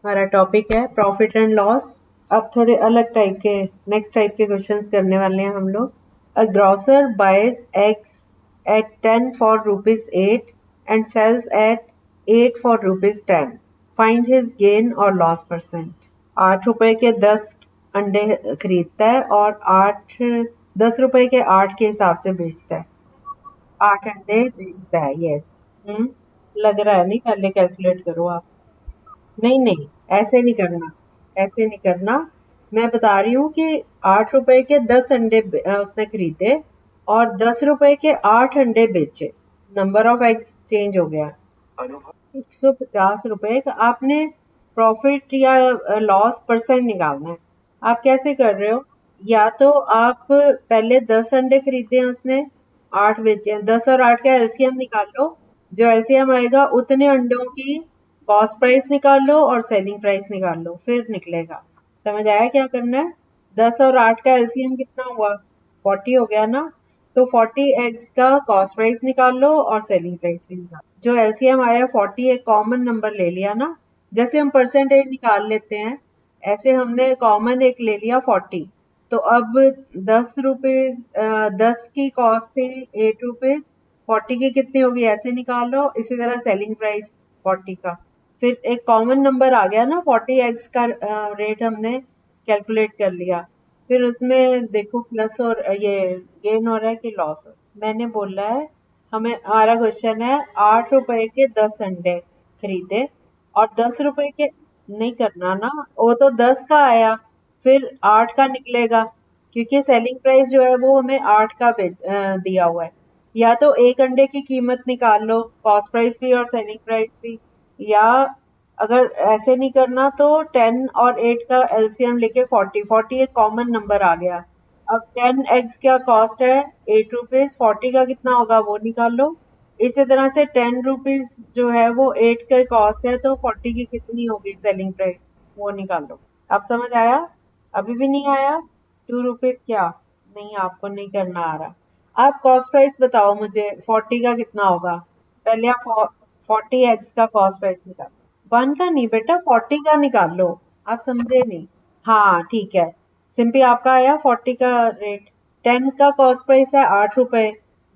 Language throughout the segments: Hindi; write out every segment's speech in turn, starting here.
हमारा टॉपिक है प्रॉफिट एंड लॉस। अब थोड़े अलग टाइप के नेक्स्ट टाइप के क्वेश्चंस करने वाले हैं हम लोग। A grocer buys eggs at 10 for rupees 8 and sells at 8 for rupees 10। Find his gain और लॉस परसेंट। 8 रुपए के 10 अंडे खरीदता है और 10 रुपए के 8 के हिसाब से बेचता है। 8 अंडे बेचता है, यस। लग रहा है नहीं, पहले कैलकुलेट करो आप। नहीं नहीं, ऐसे नहीं करना, ऐसे नहीं करना। मैं बता रही हूँ कि 8 रुपए के 10 अंडे उसने खरीदे और 10 रुपए के 8 अंडे बेचे। नंबर ऑफ एग्स चेंज हो गया। 150 रुपए का आपने प्रॉफिट या लॉस परसेंट निकालना है। आप कैसे कर रहे हो? या तो आप पहले 10 अंडे खरीदे हैं उसने, 8 बेचे हैं। 10 और 8 का एलसीएम निकाल लो। जो एलसीएम आएगा उतने अंडों की कॉस्ट प्राइस निकाल लो और सेलिंग प्राइस निकाल लो, फिर निकलेगा। समझ आया क्या करना है? 10 और 8 का एलसीएम कितना हुआ? 40 हो गया ना। तो 40 एग्स का कॉस्ट प्राइस निकाल लो और सेलिंग प्राइस भी निकाल लो। जो एलसीएम आया 40 एक कॉमन नंबर ले लिया ना। जैसे हम परसेंटेज निकाल लेते हैं, ऐसे हमने कॉमन एक ले लिया 40। तो अब 10 रुपीज 10 की कॉस्ट थी 8 रुपीज, 40 की कितनी होगी ऐसे निकाल लो। इसी तरह सेलिंग प्राइस 40 का। फिर एक कॉमन नंबर आ गया ना, 40 एग्स का रेट हमने कैलकुलेट कर लिया। फिर उसमें देखो प्लस और ये गेन हो रहा है कि लॉस हो रहा है। मैंने बोला है, हमारा क्वेश्चन है 8 रुपए के 10 अंडे खरीदे और 10 रुपए के। नहीं करना ना, वो तो 10 का आया, फिर 8 का निकलेगा, क्योंकि सेलिंग प्राइस जो है वो हमें 8 का दिया हुआ है। या तो एक अंडे की कीमत निकाल लो, कॉस्ट प्राइस भी और सेलिंग प्राइस भी। या अगर ऐसे नहीं करना तो 10 और 8 का एलसीएम लेके 40 एक कॉमन नंबर आ गया। अब 10 एग्स क्या कॉस्ट है? 8 रुपीज। 40 का कितना होगा वो निकाल लो। इसी तरह से 10 रुपीज जो है वो 8 का कॉस्ट है, तो 40 की कितनी होगी सेलिंग प्राइस, वो निकाल लो। अब समझ आया? अभी भी नहीं आया? 2 रुपीज क्या? नहीं, आपको नहीं करना आ रहा। आप कॉस्ट प्राइस बताओ मुझे, 40 का कितना होगा? पहले आप 40 एग्स का कॉस्ट प्राइस निकालो। 1 का नहीं बेटा, 40 का निकाल लो। आप समझे नहीं? हाँ ठीक है। सिंपली आपका आया 40 का रेट। 10 का कॉस्ट प्राइस है 8 रुपए।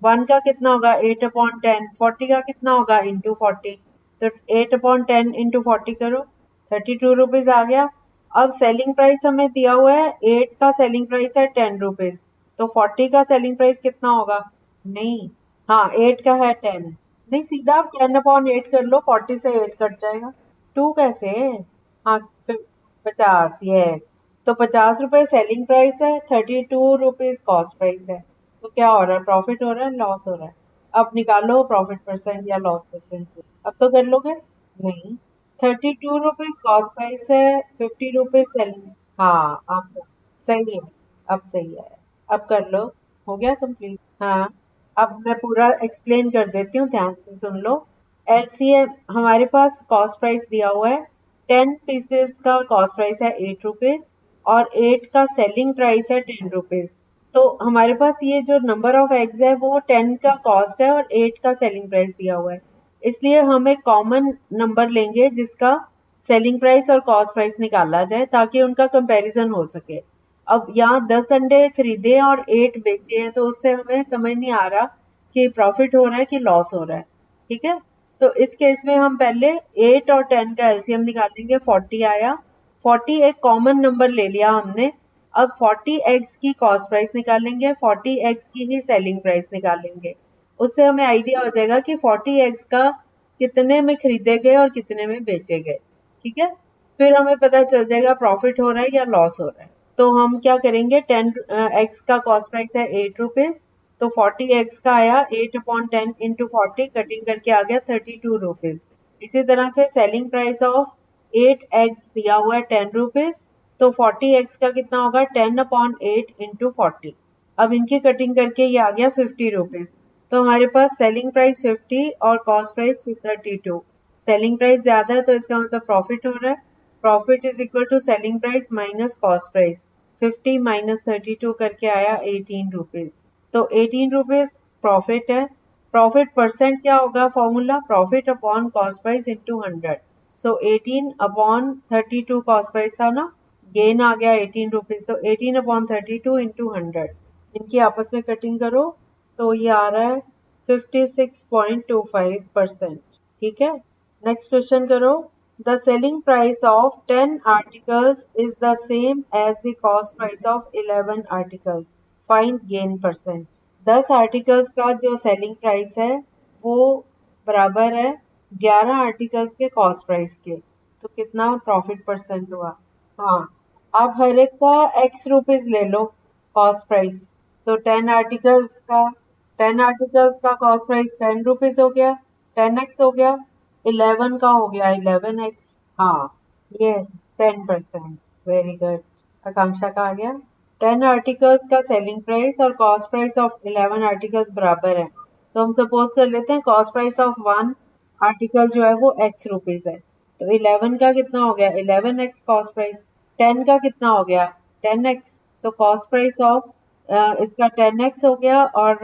1 का कितना होगा? 8/10। 40 का कितना होगा? इंटू 40। तो 8/10 इंटू 40 करो, 32 रुपीज आ गया। अब सेलिंग प्राइस हमें दिया हुआ है, 8 का सेलिंग प्राइस है 10 रुपीज। तो 40 का सेलिंग प्राइस कितना होगा? नहीं, हाँ 8 का है 10। नहीं, सीधा आप 10/8 कर लो, 40 से 8 कट जाएगा। 2 कैसे? हाँ, फिर 50, यस। तो 50 रुपए सेलिंग प्राइस है, 32 रुपीज कॉस्ट प्राइस है। तो क्या हो रहा है? प्रॉफिट हो रहा है, लॉस हो रहा है? अब निकालो प्रॉफिट परसेंट या लॉस परसेंट। अब तो कर लोगे? नहीं, 32 रुपीज कॉस्ट प्राइस है, 50 रुपीज सेलिंग। हाँ अब तो सही है, अब सही है। अब कर लो। हो गया कंप्लीट? हाँ। अब मैं पूरा एक्सप्लेन कर देती हूँ, ध्यान से सुन लो। एलसीएम हमारे पास कॉस्ट प्राइस दिया हुआ है। 10 पीसेस का कॉस्ट प्राइस है 8 रुपीज और 8 का सेलिंग प्राइस है 10 रुपीज। तो हमारे पास ये जो नंबर ऑफ एग्स है वो 10 का कॉस्ट है और 8 का सेलिंग प्राइस दिया हुआ है। इसलिए हम एक कॉमन नंबर लेंगे जिसका सेलिंग प्राइस और कॉस्ट प्राइस निकाला जाए, ताकि उनका कंपैरिजन हो सके। अब यहाँ 10 अंडे खरीदे और 8 बेचे हैं, तो उससे हमें समझ नहीं आ रहा कि प्रॉफिट हो रहा है कि लॉस हो रहा है। ठीक है, तो इस केस में हम पहले 8 और 10 का एलसीएम निकालेंगे। 40 आया, 40 एक कॉमन नंबर ले लिया हमने। अब 40 एग्स की कॉस्ट प्राइस निकालेंगे, 40 एग्स की ही सेलिंग प्राइस निकालेंगे। उससे हमें आइडिया हो जाएगा कि 40 एग्स का कितने में खरीदे गए और कितने में बेचे गए। ठीक है, फिर हमें पता चल जाएगा प्रॉफिट हो रहा है या लॉस हो रहा है। तो हम क्या करेंगे, 10 एक्स का कॉस्ट प्राइस है 8 रुपीज, तो 40 एक्स का आया 8/10 इंटू 40, कटिंग करके आ गया 32 रुपीज। इसी तरह से सेलिंग प्राइस ऑफ 8 eggs दिया हुआ है 10 रुपीज, तो 40 eggs का कितना होगा? 10/8 इंटू 40। अब इनकी कटिंग करके ये आ गया 50 रुपीज। तो हमारे पास सेलिंग प्राइस 50 और कॉस्ट प्राइस 32। सेलिंग प्राइस ज्यादा है तो इसका मतलब प्रॉफिट हो रहा है। Profit is equal to selling price minus cost price. 50 minus 32 करके आया 18 रुपीज। तो 18 रुपीज प्रॉफिट है। प्रॉफिट परसेंट क्या होगा? Formula profit upon cost price into 100। So 18/32 cost price था ना, गेन आ गया 18 रुपीज, तो 18/32 इंटू 100, इनकी आपस में कटिंग करो तो ये आ रहा है 56.25%। ठीक है, नेक्स्ट क्वेश्चन करो। The selling price of 10 articles is the same as the cost price of 11 articles, find gain percent. 10 articles का जो सेलिंग प्राइस है वो बराबर है 11 आर्टिकल्स के कॉस्ट प्राइस के, तो कितना प्रॉफिट परसेंट हुआ। हाँ, आप हर एक का एक्स रुपीज ले लो कॉस्ट प्राइस, तो 10 आर्टिकल्स का कॉस्ट प्राइस 10 रुपीज हो गया, 10x हो गया, 11 का हो गया 11x। हाँ, यस, 10%। वेरी गुड, आकांक्षा का आ गया। 10 आर्टिकल्स का सेलिंग प्राइस और कॉस्ट प्राइस ऑफ 11 आर्टिकल्स बराबर है, तो हम सपोज कर लेते हैं कॉस्ट प्राइस ऑफ 1 आर्टिकल जो है वो x रुपीज है, तो 11 का कितना हो गया 11x कॉस्ट प्राइस, 10 का कितना हो गया 10x, तो कॉस्ट प्राइस ऑफ इसका 10x हो गया और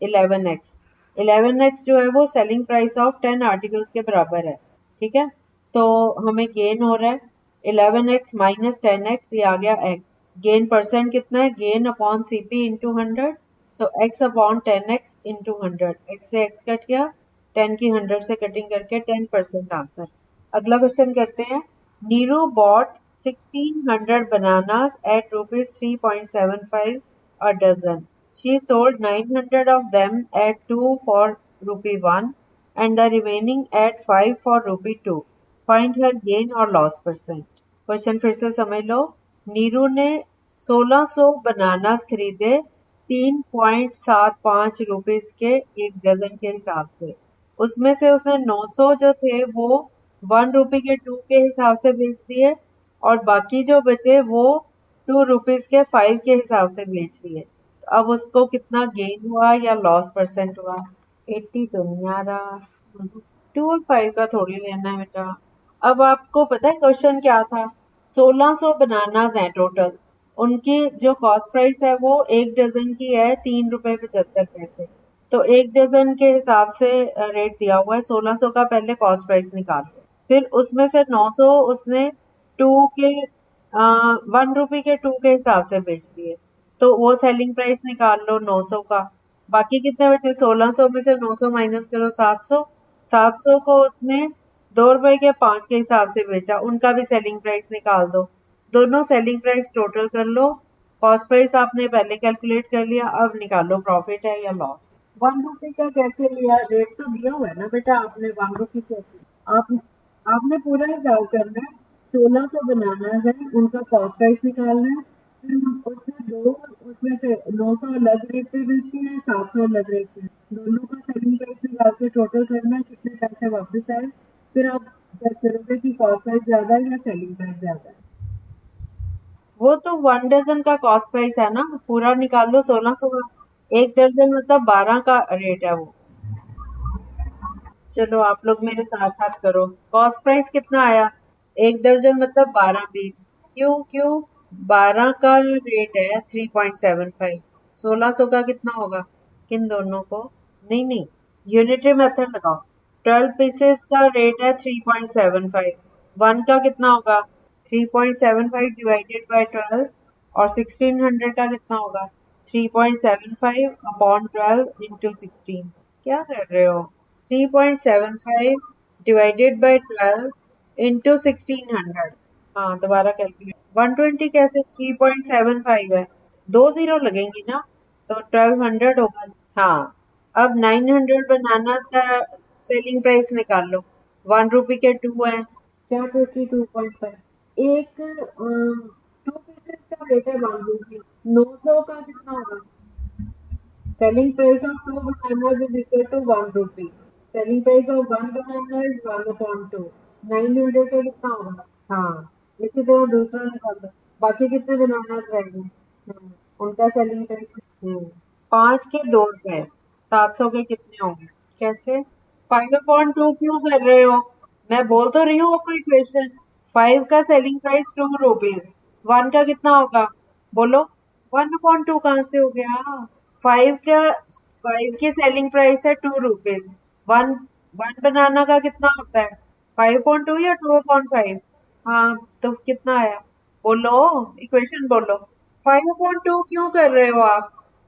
11x, 11x जो है वो सेलिंग प्राइस ऑफ 10 आर्टिकल्स के बराबर है। ठीक है, तो हमें गेन हो रहा है 11x माइनस 10x, ये आ गया x। गेन परसेंट कितना है, गेन अपॉन CP इंटू 100, सो x upon 10x into 100, x से x कट गया, 10 की 100 से कटिंग करके 10% आंसर। अगला क्वेश्चन करते हैं। Neeru bought 1600 bananas at rupees 3.75 a dozen. She sold 900 of them at 2 for rupee 1 and the remaining at 5 for rupee 2. Find her gain or loss percent. Question फिर से समझ लो। नीरू ने 1600 बनानास खरीदे 3.75 रुपीस के एक डजन के हिसाब से, उसमें से उसने 900 जो थे वो 1 रुपी के 2 के हिसाब से बेच दिए और बाकी जो बचे वो 2 रुपीस के 5 के हिसाब से बेच दिए। तो अब उसको कितना गेन हुआ या लॉस परसेंट हुआ। 80 तो नहीं आ रहा, 2 और 5 का थोड़ी लेना है बेटा। अब आपको पता है क्वेश्चन क्या था, 1600 बनानाज हैं टोटल, उनकी जो कॉस्ट प्राइस है वो एक डजन की है 3 रुपए 75 पैसे, तो एक डजन के हिसाब से रेट दिया हुआ है, 1600 का पहले कॉस्ट प्राइस निकाल लो, फिर उसमें से 900 उसने 2 के 1 रुपी के 2 के हिसाब से बेच दिए, तो वो सेलिंग प्राइस निकाल लो 900 का। बाकी कितने बचे, 1600 में से 900 माइनस करो 700, 700 को उसने 2 रुपए के 5 के हिसाब से बेचा, उनका भी सेलिंग प्राइस निकाल दो, दोनों सेलिंग प्राइस टोटल कर लो, कॉस्ट प्राइस आपने पहले कैलकुलेट कर लिया, अब निकालो प्रॉफिट है या लॉस। 1 रुपी का कैसे लिया, रेट तो दिया हुआ है ना बेटा आपने, 1 रुपी कैसे, आप आपने पूरा हिसाब करना है। 1600 बनाना है, उनका कॉस्ट प्राइस निकालना है, फिर उसने दो, उसमें से 900 अलग रेट पे बेची है, 700 अलग रेट पे, दोनों का सेलिंग प्राइस निकाल के टोटल करना है कितने पैसे वापस आए, फिर आप चेक करोगे कि कॉस्ट प्राइस ज्यादा है या सेलिंग प्राइस ज्यादा है। वो तो 1 डजन का कॉस्ट प्राइस है ना, पूरा निकाल लो 1600 का, एक दर्जन मतलब 12 का रेट है वो। चलो आप लोग मेरे साथ साथ करो, कॉस्ट प्राइस कितना आया, एक दर्जन मतलब 12 पीस, क्यों क्यों 12 का रेट है 3.75, 1600 का कितना होगा, किन दोनों को, नहीं नहीं, यूनिटरी मेथड लगाओ, 12 पीसेस का रेट है 3.75, 1 का कितना होगा 3.75 डिवाइडेड बाय 12, और 1600 का कितना होगा 3.75 अपॉन 12 इंटू 16। क्या कर रहे हो, 3.75 डिवाइडेड बाय 12 इंटू 1600। हाँ, दोबारा कैलकुलेट, 120 कैसे 3.75 है, 2 जीरो लगेंगी ना, तो 1200 होगा। हाँ, अब 900 बनानास का सेलिंग प्राइस निकाल लो, 1 रुपी के 2 है, क्या 22.5, एक 2 पीसेस का रेट है 1 रुपी, 900 का कितना होगा, selling price of 2 bananas is equal to 1 rupee. Selling price of 1 banana is 1 upon 2. 900 का कितना होगा, हाँ, इसी तरह दूसरा निकाल दो, बाकी कितने बनानास रह गए, उनका सेलिंग प्राइस 5 के 2 रुपए, 700 के कितने होंगे, कैसे 5/2 क्यों कर रहे हो, मैं बोल तो रही हूँ आपको इक्वेशन, 5 का सेलिंग प्राइस 2 रुपीज, 1 का कितना होगा, बोलो 1/2 कहाँ से हो गया, 5 का 5 की सेलिंग प्राइस है 2 रुपीज, वन वन बनाना का कितना होता है 5.2 या 2/5? हाँ, तो कितना आया? बोलो, इक्वेशन बोलो। 5.2 क्यों कर रहे हो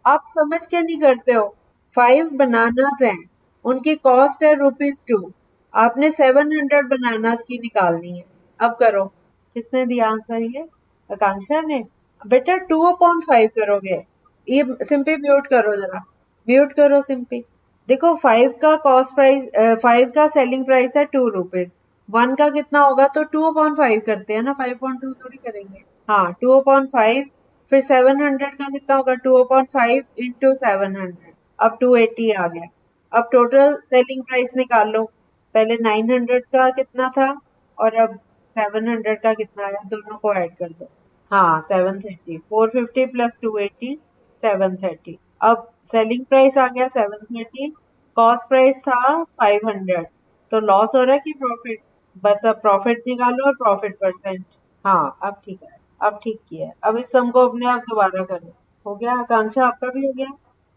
आप समझ के नहीं करते हो। 5 बनानास हैं, उनकी कॉस्ट है ₹2। आपने 700 बनानास की निकालनी है। अब करो। किसने दिया आंसर ये? आकांक्षा ने। बेटा 2/5 करोगे। ये सिंपली म्यूट करो जरा। म्यूट करो सिंपली। देखो 5 का कॉस्ट प्राइस 5 का सेलिंग प्राइस है ₹2। 1 का कितना होगा? तो 2/5 करते हैं ना, 5.2 थोड़ी करेंगे। हाँ 2/5। फिर 700 का कितना होगा? 2/5 इंटू 700। अब 280 आ गया। अब टोटल सेलिंग प्राइस निकाल लो। पहले 900 का कितना था और अब 700 का कितना आया, दोनों को ऐड कर दो। हाँ 730। 450 प्लस 280 730। अब सेलिंग प्राइस आ गया 730। कॉस्ट प्राइस था 500। तो लॉस हो रहा है कि प्रॉफिट? बस अब प्रॉफिट निकालो और प्रॉफिट परसेंट। हाँ अब ठीक है। अब ठीक किया है। अब इस सम को अपने आप दोबारा करो। हो गया? आकांक्षा आपका भी हो गया?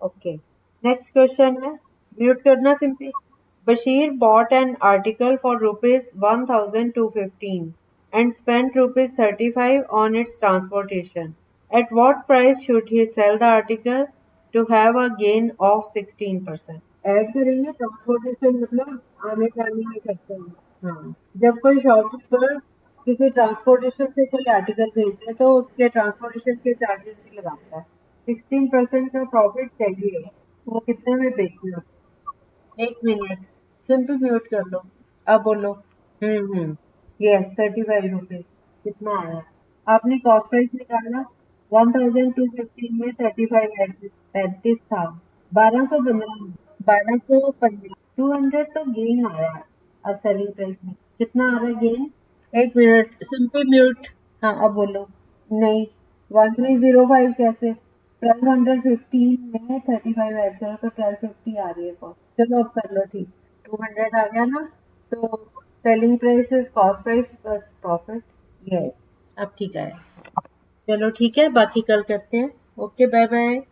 ओके। नेक्स्ट क्वेश्चन है। म्यूट करना simply. Bashir bought an article for ₹1,215 and spent ₹35 on its transportation. At what price should he sell the article to have a gain of 16%? Add करेंगे ट्रांसपोर्टेशन मतलब आने जाने में खर्चा है। हाँ, जब कोई शॉपकीपर किसी ट्रांसपोर्टेशन से कोई आर्टिकल भेजते हैं तो उसके ट्रांसपोर्टेशन के चार्जेस भी लगाता है। 16% का प्रॉफिट चाहिए। वो कितने में बेचना? 1 मिनट। सिंपल म्यूट कर लो। अब बोलो। यस ₹35। कितना आया? आपने कॉस्ट प्राइस निकाला। 1215 में 35 35 था। 1215। 1215। 200 तो गेन आया है। अब सेलिंग प्राइस में कितना आ रहा है गेन? 1 minute simple mute. हाँ अब बोलो। नहीं 1305 कैसे? 1215 में 35 ऐड करो तो 1250 आ रही है कॉस्ट। चलो अब कर लो ठीक। 200 आ गया ना? तो selling price is cost price plus profit. Yes अब ठीक है। चलो ठीक है, बाकी कल करते हैं। Okay bye bye.